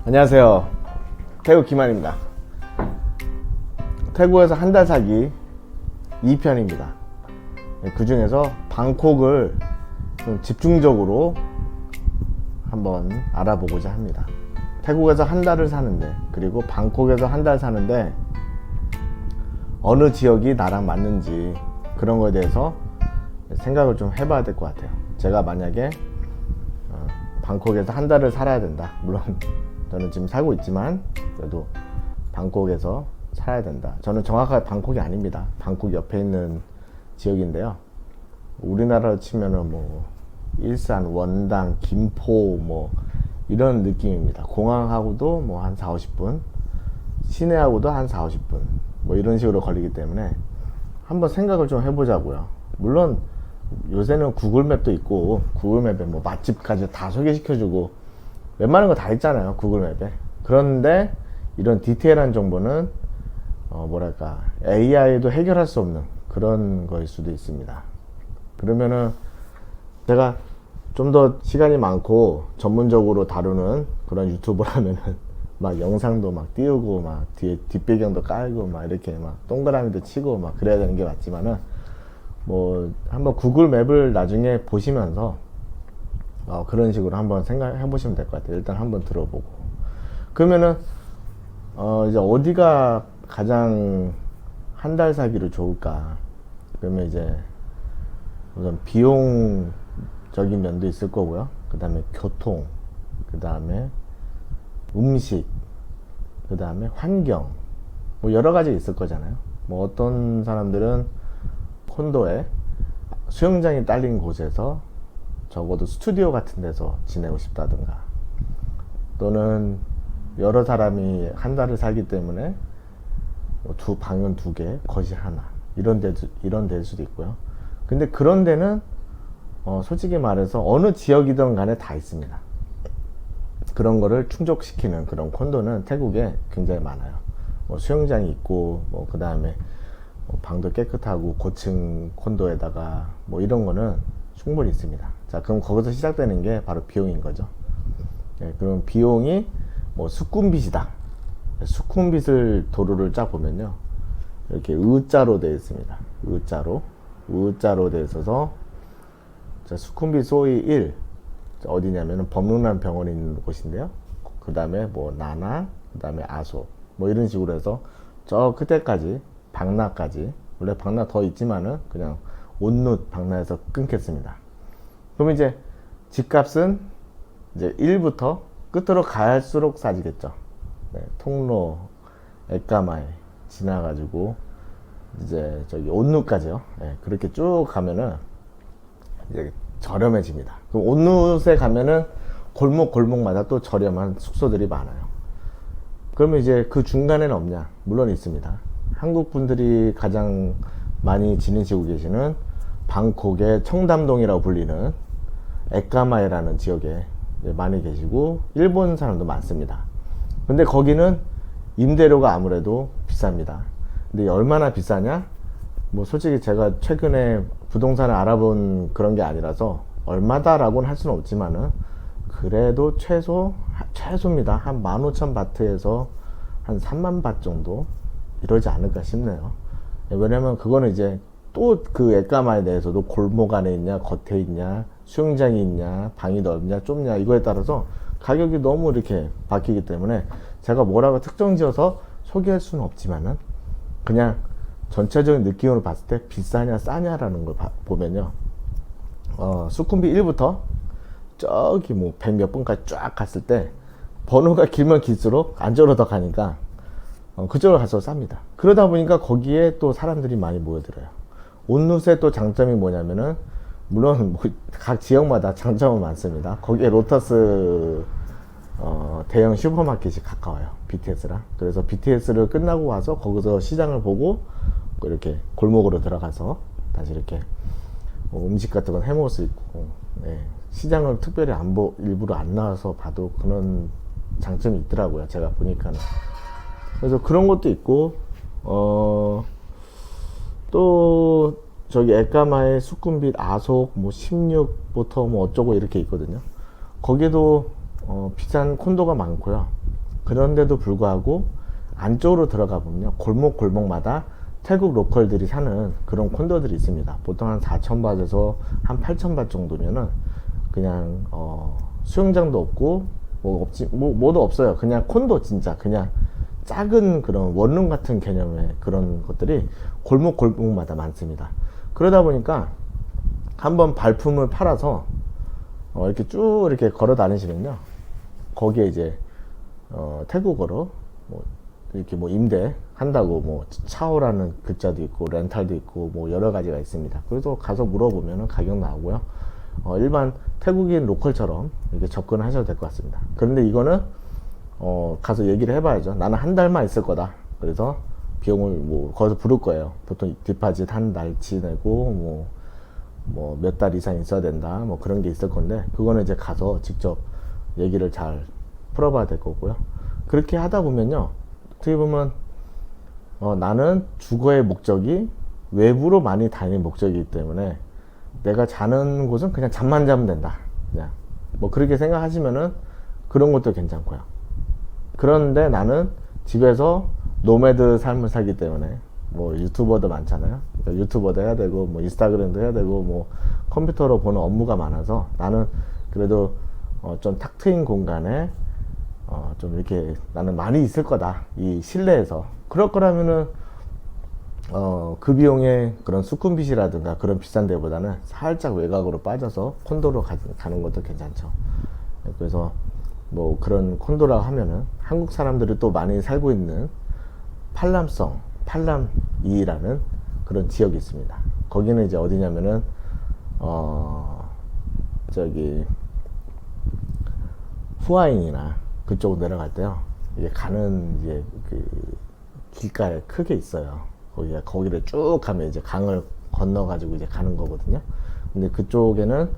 안녕하세요. 태국 김한입니다. 태국에서 한 달 살기 2편입니다. 그 중에서 방콕을 좀 집중적으로 한번 알아보고자 합니다. 태국에서 한 달을 사는데, 그리고 방콕에서 한 달 사는데 어느 지역이 나랑 맞는지 그런 거에 대해서 생각을 좀 해봐야 될 것 같아요. 제가 만약에 방콕에서 한 달을 살아야 된다, 물론 저는 지금 살고 있지만 그래도 방콕에서 살아야 된다. 저는 정확하게 방콕이 아닙니다. 방콕 옆에 있는 지역인데요, 우리나라로 치면은 뭐 일산, 원당, 김포 뭐 이런 느낌입니다. 공항하고도 뭐 한 4, 50분, 시내하고도 한 4, 50분 뭐 이런 식으로 걸리기 때문에 한번 생각을 좀 해보자고요. 물론 요새는 구글맵도 있고, 구글맵에 뭐 맛집까지 다 소개시켜주고 웬만한 거 다 있잖아요, 구글맵에. 그런데 이런 디테일한 정보는 뭐랄까, AI도 해결할 수 없는 그런 거일 수도 있습니다. 그러면은 제가 좀 더 시간이 많고 전문적으로 다루는 그런 유튜버라면은 막 영상도 막 띄우고 막 뒤에 뒷배경도 깔고 막 이렇게 막 동그라미도 치고 막 그래야 되는 게 맞지만은, 뭐 한번 구글 맵을 나중에 보시면서 그런 식으로 한번 생각해 보시면 될 것 같아요. 일단 한번 들어보고. 그러면은 이제 어디가 가장 한 달 살기로 좋을까? 그러면 이제 우선 비용적인 면도 있을 거고요. 그 다음에 교통, 그 다음에 음식, 그 다음에 환경, 뭐 여러 가지 있을 거잖아요. 뭐 어떤 사람들은 콘도에 수영장이 딸린 곳에서 적어도 스튜디오 같은 데서 지내고 싶다든가, 또는 여러 사람이 한 달을 살기 때문에 두 방은 두 개, 거실 하나, 이런 데일 수도 있고요. 근데 그런 데는 솔직히 말해서 어느 지역이든 간에 다 있습니다. 그런 거를 충족시키는 그런 콘도는 태국에 굉장히 많아요. 뭐 수영장이 있고, 뭐 그 다음에 방도 깨끗하고 고층 콘도에다가 뭐 이런 거는 충분히 있습니다. 자, 그럼 거기서 시작되는 게 바로 비용인 거죠. 네, 그럼 비용이 뭐 수쿰빗이다. 수쿰빗을 도로를 쫙 보면요, 이렇게 의자로 되어 있습니다. 의자로 되어 있어서, 자, 수쿰빗 소위 1 어디냐면은 범룬란 병원이 있는 곳인데요. 그 다음에 뭐 나나, 그 다음에 아소, 뭐 이런 식으로 해서 저 끝에까지, 방나까지, 원래 방나 더 있지만은 그냥 온누 방나에서 끊겠습니다. 그럼 이제 집값은 이제 1부터 끝으로 갈수록 싸지겠죠. 네, 통로, 에까마이 지나가지고 이제 저기 온누까지요. 네, 그렇게 쭉 가면은 이제 저렴해집니다. 그럼 온누에 가면은 골목마다 또 저렴한 숙소들이 많아요. 그러면 이제 그 중간에는 없냐? 물론 있습니다. 한국 분들이 가장 많이 지내시고 계시는 방콕의 청담동이라고 불리는 에까마이라는 지역에 많이 계시고, 일본 사람도 많습니다. 근데 거기는 임대료가 아무래도 비쌉니다. 근데 얼마나 비싸냐? 뭐 솔직히 제가 최근에 부동산을 알아본 그런 게 아니라서 얼마다라고는 할 수는 없지만은, 그래도 최소입니다. 한 15,000바트에서 한 30,000바트 정도 이러지 않을까 싶네요. 왜냐면 그거는 이제 또 그 에까마에 대해서도 골목 안에 있냐, 겉에 있냐, 수영장이 있냐, 방이 넓냐, 좁냐, 이거에 따라서 가격이 너무 이렇게 바뀌기 때문에 제가 뭐라고 특정 지어서 소개할 수는 없지만은, 그냥 전체적인 느낌으로 봤을 때 비싸냐 싸냐라는 걸 보면요, 수쿰빗 1부터 저기 뭐 100 몇 번까지 쫙 갔을 때 번호가 길면 길수록 안쪽으로 더 가니까 그쪽으로 갈수록 쌉니다. 그러다 보니까 거기에 또 사람들이 많이 모여들어요. 온누의 또 장점이 뭐냐면은, 물론 뭐 각 지역마다 장점은 많습니다. 거기에 로터스 대형 슈퍼마켓이 가까워요, BTS랑. 그래서 BTS를 끝나고 와서 거기서 시장을 보고 이렇게 골목으로 들어가서 다시 이렇게 음식 같은 건 해먹을 수 있고, 네, 시장을 특별히 일부러 안 나와서 봐도 그런 장점이 있더라고요, 제가 보니까는. 그래서 그런 것도 있고, 또 저기 에까마의 수쿰빗, 아속, 뭐 16부터 뭐 어쩌고 이렇게 있거든요. 거기도 비싼 콘도가 많고요. 그런데도 불구하고 안쪽으로 들어가 보면요, 골목골목마다 태국 로컬들이 사는 그런 콘도들이 있습니다. 보통 한 4,000바트에서 한 8,000바트 정도면은 그냥 수영장도 없고 뭐도 없어요. 그냥 콘도, 진짜 그냥 작은 그런 원룸 같은 개념의 그런 것들이 골목골목마다 많습니다. 그러다 보니까 한번 발품을 팔아서 이렇게 쭉 이렇게 걸어 다니시면요, 거기에 이제 태국어로 이렇게 임대 한다고 차오라는 글자도 있고 렌탈도 있고 여러 가지가 있습니다. 그래서 가서 물어보면 가격 나오고요. 일반 태국인 로컬처럼 이렇게 접근하셔도 될 것 같습니다. 그런데 이거는 가서 얘기를 해봐야죠. 나는 한 달만 있을 거다. 그래서 비용을 거기서 부를 거예요. 보통 디파짓 한 달치 내고 몇 달 이상 있어야 된다, 그런 게 있을 건데, 그거는 이제 가서 직접 얘기를 잘 풀어봐야 될 거고요. 그렇게 하다 보면요, 어떻게 보면 나는 주거의 목적이 외부로 많이 다니는 목적이기 때문에 내가 자는 곳은 그냥 잠만 자면 된다, 그냥 그렇게 생각하시면은 그런 것도 괜찮고요. 그런데 나는 집에서 노매드 삶을 살기 때문에 유튜버도 많잖아요. 그러니까 유튜버도 해야 되고 인스타그램도 해야 되고 컴퓨터로 보는 업무가 많아서 나는 그래도 좀 탁 트인 공간에 좀 이렇게 나는 많이 있을 거다, 이 실내에서. 그럴 거라면은 그 비용에 그런 수쿰빗이라든가 그런 비싼 데보다는 살짝 외곽으로 빠져서 콘도로 가는 것도 괜찮죠. 그래서 그런 콘도라고 하면은 한국 사람들이 또 많이 살고 있는 팔람성, 팔람2라는 그런 지역이 있습니다. 거기는 이제 어디냐면은 저기 후아인이나 그쪽으로 내려갈 때요, 이게 가는 이제 그 길가에 크게 있어요. 거기를 쭉 가면 이제 강을 건너 가지고 이제 가는 거거든요. 근데 그쪽에는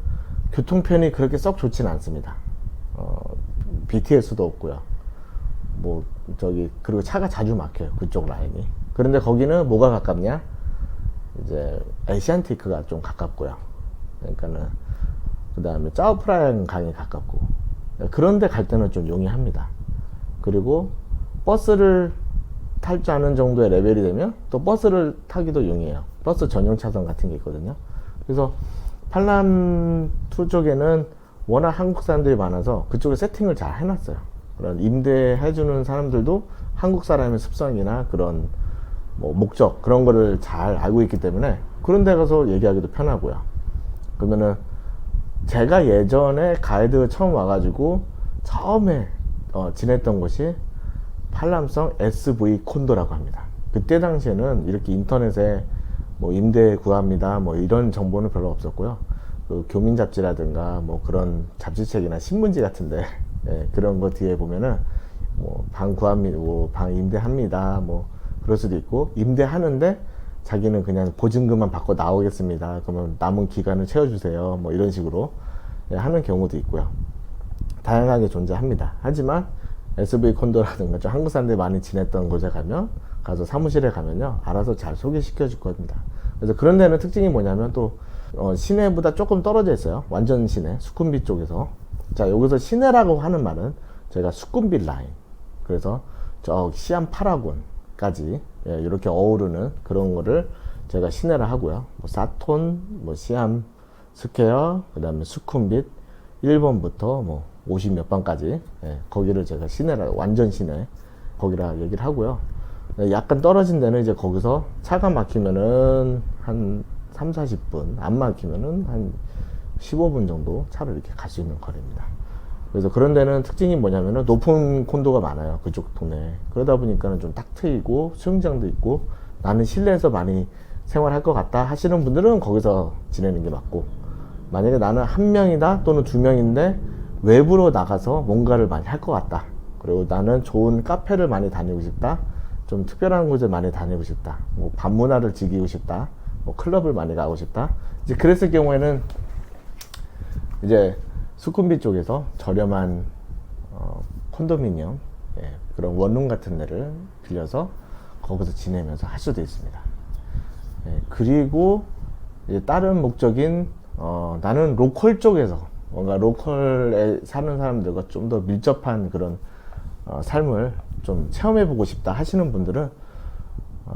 교통편이 그렇게 썩 좋지는 않습니다. BTS도 없고요. 그리고 차가 자주 막혀요, 그쪽 라인이. 그런데 거기는 뭐가 가깝냐? 이제 에시안티크가 좀 가깝고요. 그러니까는 그 다음에 짜오프라양 강이 가깝고, 그런데 갈 때는 좀 용이합니다. 그리고 버스를 탈 줄 아는 정도의 레벨이 되면 또 버스를 타기도 용이해요. 버스 전용 차선 같은 게 있거든요. 그래서 팔람2 쪽에는 워낙 한국 사람들이 많아서 그쪽에 세팅을 잘 해놨어요. 그런 임대해주는 사람들도 한국 사람의 습성이나 그런 목적, 그런 거를 잘 알고 있기 때문에 그런 데 가서 얘기하기도 편하고요. 그러면은 제가 예전에 가이드 처음 와가지고 처음에 지냈던 곳이 팔람성 SV 콘도라고 합니다. 그때 당시에는 이렇게 인터넷에 임대 구합니다 이런 정보는 별로 없었고요. 그 교민 잡지라든가 그런 잡지책이나 신문지 같은데 그런 거 뒤에 보면은 방 구합니다, 방 임대합니다, 그럴 수도 있고, 임대하는데 자기는 그냥 보증금만 받고 나오겠습니다, 그러면 남은 기간을 채워주세요, 이런 식으로 하는 경우도 있고요. 다양하게 존재합니다. 하지만 SV 콘도라든가 좀 한국 사람들이 많이 지냈던 곳에 가서 사무실에 가면요, 알아서 잘 소개시켜 줄 겁니다. 그래서 그런 데는 특징이 뭐냐면 또 시내보다 조금 떨어져 있어요. 완전 시내, 수쿰빗 쪽에서. 자, 여기서 시내라고 하는 말은 저희가 수쿰빗 라인, 그래서 저 시암 파라곤까지 이렇게 어우르는 그런 거를 제가 시내라 하고요. 사톤, 시암 스퀘어, 그 다음에 수쿰빗 1번부터 50 몇 번까지, 거기를 제가 시내라, 완전 시내 거기라 얘기를 하고요. 약간 떨어진 데는 이제 거기서 차가 막히면은 한 3, 40분, 안 막히면은 한 15분 정도 차를 이렇게 갈 수 있는 거리입니다. 그래서 그런 데는 특징이 뭐냐면은 높은 콘도가 많아요, 그쪽 동네에. 그러다 보니까는 좀 딱 트이고 수영장도 있고, 나는 실내에서 많이 생활할 것 같다 하시는 분들은 거기서 지내는 게 맞고, 만약에 나는 한 명이다 또는 두 명인데 외부로 나가서 뭔가를 많이 할 것 같다, 그리고 나는 좋은 카페를 많이 다니고 싶다, 좀 특별한 곳에 많이 다니고 싶다, 밤문화를 즐기고 싶다, 클럽을 많이 가고 싶다, 이제 그랬을 경우에는 이제 수쿰빗 쪽에서 저렴한 콘도미니엄, 그런 원룸 같은 데를 빌려서 거기서 지내면서 할 수도 있습니다. 그리고 이제 다른 목적인 나는 로컬 쪽에서 뭔가 로컬에 사는 사람들과 좀 더 밀접한 그런 삶을 좀 체험해보고 싶다 하시는 분들은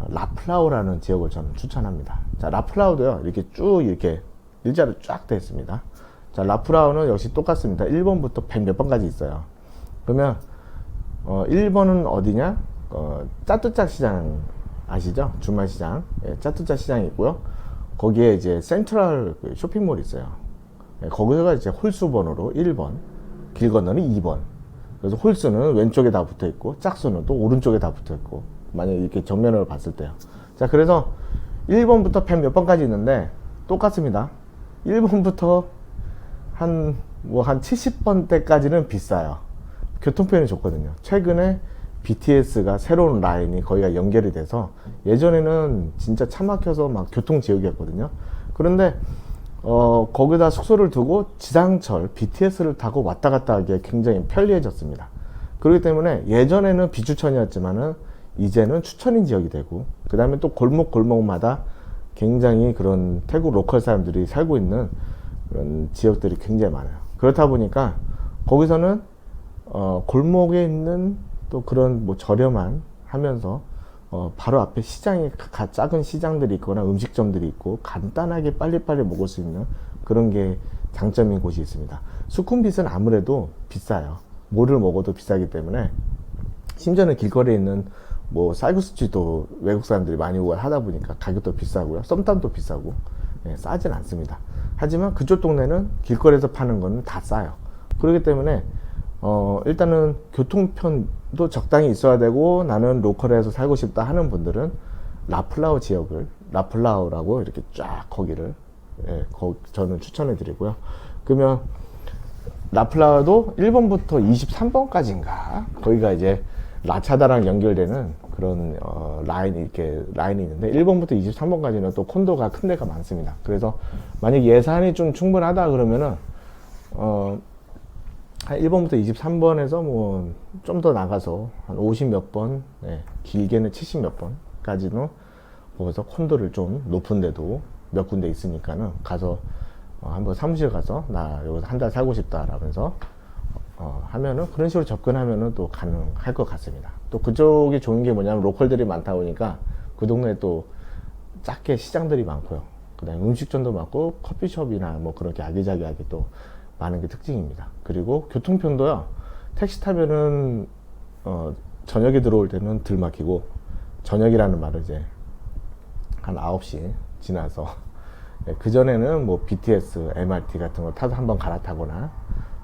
라플라우라는 지역을 저는 추천합니다. 자, 라플라우도요, 이렇게 쭉 이렇게 일자로 쫙 되어 있습니다. 자, 라플라우는 역시 똑같습니다. 1번부터 100 몇 번까지 있어요. 그러면 1번은 어디냐? 짜뚜짝 시장 아시죠? 주말 시장. 예, 짜뚜짝 시장이 있고요. 거기에 이제 센트럴 쇼핑몰이 있어요. 예, 거기가 이제 홀수 번호로 1번, 길 건너는 2번. 그래서 홀수는 왼쪽에 다 붙어 있고, 짝수는 또 오른쪽에 다 붙어 있고, 만약에 이렇게 정면으로 봤을 때요. 자, 그래서 1번부터 100 몇 번까지 있는데, 똑같습니다. 1번부터 한 70번 때까지는 비싸요. 교통편이 좋거든요. 최근에 BTS가 새로운 라인이 거기가 연결이 돼서 예전에는 진짜 차 막혀서 막 교통지역이었거든요. 그런데 거기다 숙소를 두고 지상철 BTS를 타고 왔다 갔다 하기에 굉장히 편리해졌습니다. 그렇기 때문에 예전에는 비추천이었지만은 이제는 추천인 지역이 되고, 그 다음에 또 골목마다 굉장히 그런 태국 로컬 사람들이 살고 있는 그런 지역들이 굉장히 많아요. 그렇다 보니까 거기서는 골목에 있는 또 그런 뭐 저렴한 하면서 바로 앞에 시장이 작은 시장들이 있거나 음식점들이 있고 간단하게 빨리빨리 먹을 수 있는 그런 게 장점인 곳이 있습니다. 수쿰빗은 아무래도 비싸요. 뭐를 먹어도 비싸기 때문에, 심지어는 길거리에 있는 뭐 쌀국수집도 외국 사람들이 많이 오고 하다 보니까 가격도 비싸고요. 썸땀도 비싸고, 예, 싸진 않습니다. 하지만 그쪽 동네는 길거리에서 파는 거는 다 싸요. 그렇기 때문에 일단은 교통편도 적당히 있어야 되고, 나는 로컬에서 살고 싶다 하는 분들은 라플라우 지역을, 라플라우라고 이렇게 쫙 거기를, 예, 저는 추천해 드리고요. 그러면 라플라우도 1번부터 23번까지인가 거기가 이제 라차다랑 연결되는 그런 라인이 있는데, 1번부터 23번까지는 또 콘도가 큰 데가 많습니다. 그래서 만약 예산이 좀 충분하다 그러면은 한 1번부터 23번에서 뭐 좀 더 나가서 한 50 몇 번, 네, 길게는 70 몇 번까지는 거기서 콘도를 좀 높은 데도 몇 군데 있으니까는 가서 한번 사무실 가서 나 여기서 한 달 살고 싶다 라면서 하면은, 그런 식으로 접근하면은 또 가능할 것 같습니다. 또 그쪽이 좋은 게 뭐냐면 로컬들이 많다 보니까 그 동네에 또 작게 시장들이 많고요. 그 다음에 음식점도 많고 커피숍이나 뭐 그렇게 아기자기하게 또 많은 게 특징입니다. 그리고 교통편도요, 택시 타면은 저녁에 들어올 때는 들 막히고, 저녁이라는 말은 이제 한 9시 지나서 그 전에는 뭐 BTS, MRT 같은 거 타서 한번 갈아타거나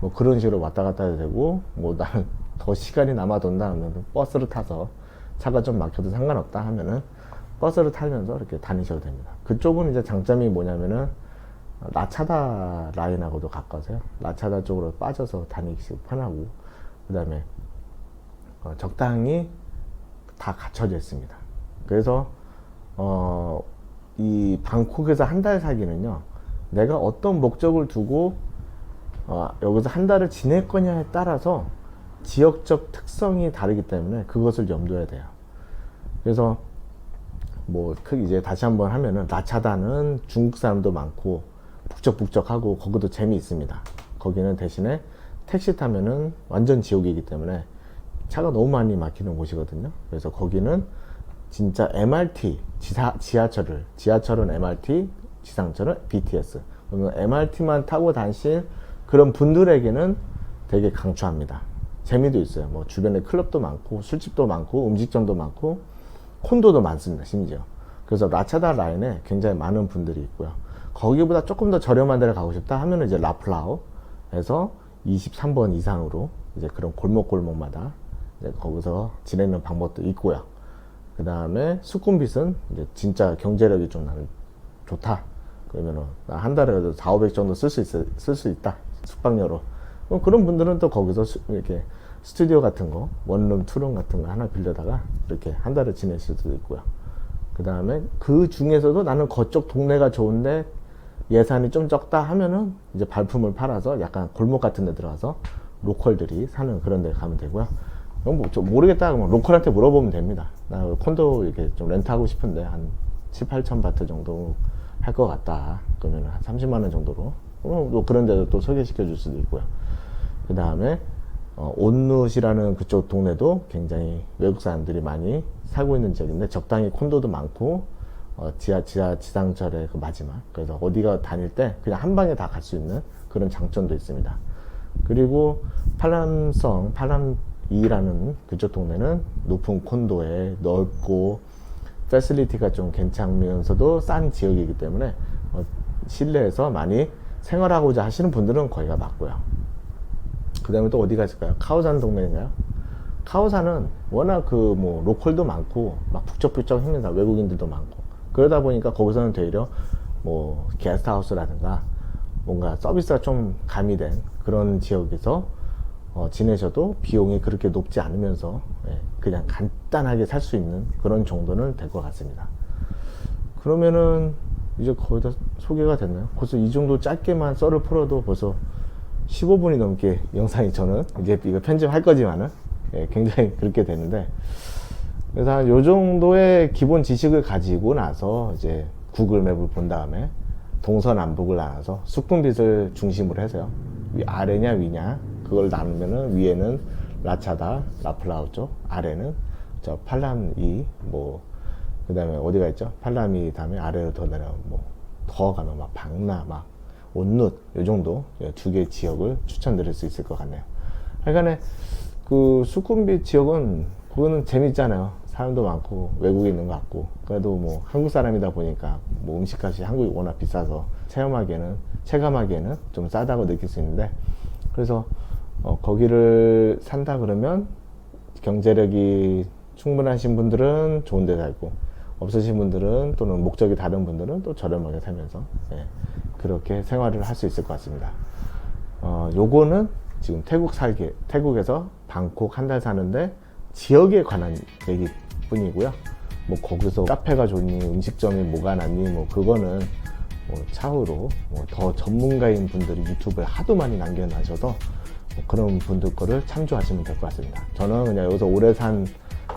뭐 그런 식으로 왔다 갔다 해도 되고, 뭐 나는 더 시간이 남아돈다 하면 버스를 타서 차가 좀 막혀도 상관없다 하면은 버스를 타면서 이렇게 다니셔도 됩니다. 그쪽은 이제 장점이 뭐냐면은 라차다 라인하고도 가까워서요. 라차다 쪽으로 빠져서 다니기 편하고, 그 다음에 적당히 다 갖춰져 있습니다. 그래서 이 방콕에서 한 달 살기는요, 내가 어떤 목적을 두고 여기서 한 달을 지낼 거냐에 따라서 지역적 특성이 다르기 때문에 그것을 염두해야 돼요. 그래서 뭐 이제 다시 한번 하면은, 라차다는 중국 사람도 많고 북적북적하고 거기도 재미있습니다. 거기는 대신에 택시 타면은 완전 지옥이기 때문에 차가 너무 많이 막히는 곳이거든요. 그래서 거기는 진짜 MRT, 지하철은 MRT, 지상철은 BTS. 그러면 MRT만 타고 다니실 그런 분들에게는 되게 강추합니다. 재미도 있어요. 뭐 주변에 클럽도 많고 술집도 많고 음식점도 많고 콘도도 많습니다. 심지어. 그래서 라차다 라인에 굉장히 많은 분들이 있고요. 거기보다 조금 더 저렴한 데를 가고 싶다 하면은 이제 라플라우에서 23번 이상으로 이제 그런 골목마다 이제 거기서 지내는 방법도 있고요. 그 다음에 수쿰빗은 이제 진짜 경제력이 좀 나는 좋다. 그러면은 나 한 달에 400, 500 정도 쓸 수 있다. 숙박료로. 그런 분들은 또 거기서 이렇게 스튜디오 같은 거, 원룸, 투룸 같은 거 하나 빌려다가 이렇게 한 달을 지내실 수도 있고요. 그 다음에 그 중에서도 나는 그쪽 동네가 좋은데 예산이 좀 적다 하면은 이제 발품을 팔아서 약간 골목 같은 데 들어가서 로컬들이 사는 그런 데 가면 되고요. 뭐 모르겠다 그러면 로컬한테 물어보면 됩니다. 나 콘도 이렇게 좀 렌트하고 싶은데 한 7, 8천 바트 정도 할 것 같다. 그러면 한 30만 원 정도로 또 그런 데도 또 소개시켜 줄 수도 있고요. 그 다음에 온누시라는 그쪽 동네도 굉장히 외국 사람들이 많이 살고 있는 지역인데 적당히 콘도도 많고 지상철의 그 마지막, 그래서 어디가 다닐 때 그냥 한 방에 다 갈 수 있는 그런 장점도 있습니다. 그리고 팔람이라는 그쪽 동네는 높은 콘도에 넓고 패실리티가 좀 괜찮으면서도 싼 지역이기 때문에 실내에서 많이 생활하고자 하시는 분들은 거기가 맞고요. 그 다음에 또 어디가 있을까요? 카오산 동네인가요? 카오산은 워낙 로컬도 많고 막 북적북적합니다. 외국인들도 많고. 그러다 보니까 거기서는 되려 게스트하우스라든가 뭔가 서비스가 좀 가미된 그런 지역에서 지내셔도 비용이 그렇게 높지 않으면서 그냥 간단하게 살 수 있는 그런 정도는 될 것 같습니다. 그러면은 이제 거의 다 소개가 됐나요? 벌써 이 정도 짧게만 썰을 풀어도 벌써 15분이 넘게 영상이, 저는 이제 이거 편집할 거지만은 굉장히 그렇게 되는데, 그래서 한 요 정도의 기본 지식을 가지고 나서 이제 구글 맵을 본 다음에 동서남북을 나눠서 수쿰빗을 중심으로 해서요, 아래냐 위냐 그걸 나누면은 위에는 라차다 라플라우 쪽, 아래는 저 팔람이, 그 다음에 어디가 있죠? 팔람이 다음에 아래로 더 내려가면 더 가면 막 박나 막 온누, 요 정도 두 개의 지역을 추천드릴 수 있을 것 같네요. 하여간에 그 수쿰빗 지역은 그거는 재밌잖아요. 사람도 많고 외국에 있는 것 같고, 그래도 한국 사람이다 보니까 음식값이 한국이 워낙 비싸서 체감하기에는 좀 싸다고 느낄 수 있는데, 그래서 거기를 산다 그러면 경제력이 충분하신 분들은 좋은 데 살고, 없으신 분들은 또는 목적이 다른 분들은 또 저렴하게 살면서 그렇게 생활을 할 수 있을 것 같습니다. 요거는 지금 태국에서 방콕 한 달 사는데 지역에 관한 얘기 뿐이고요. 거기서 카페가 좋니, 음식점이 뭐가 낫니, 그거는 차후로 더 전문가인 분들이 유튜브에 하도 많이 남겨놔셔서 그런 분들 거를 참조하시면 될 것 같습니다. 저는 그냥 여기서 오래 산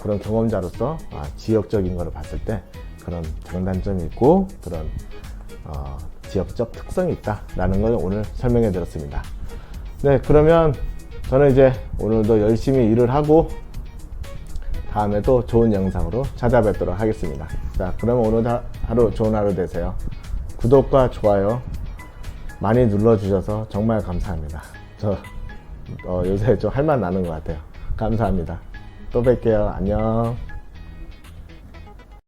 그런 경험자로서 지역적인 거를 봤을 때 그런 장단점이 있고 그런 지역적 특성이 있다라는 걸 오늘 설명해 드렸습니다. 네, 그러면 저는 이제 오늘도 열심히 일을 하고 다음에 또 좋은 영상으로 찾아뵙도록 하겠습니다. 자, 그러면 오늘 하루 좋은 하루 되세요. 구독과 좋아요 많이 눌러주셔서 정말 감사합니다. 저 요새 좀 할 말 나는 것 같아요. 감사합니다. 또 뵐게요. 안녕.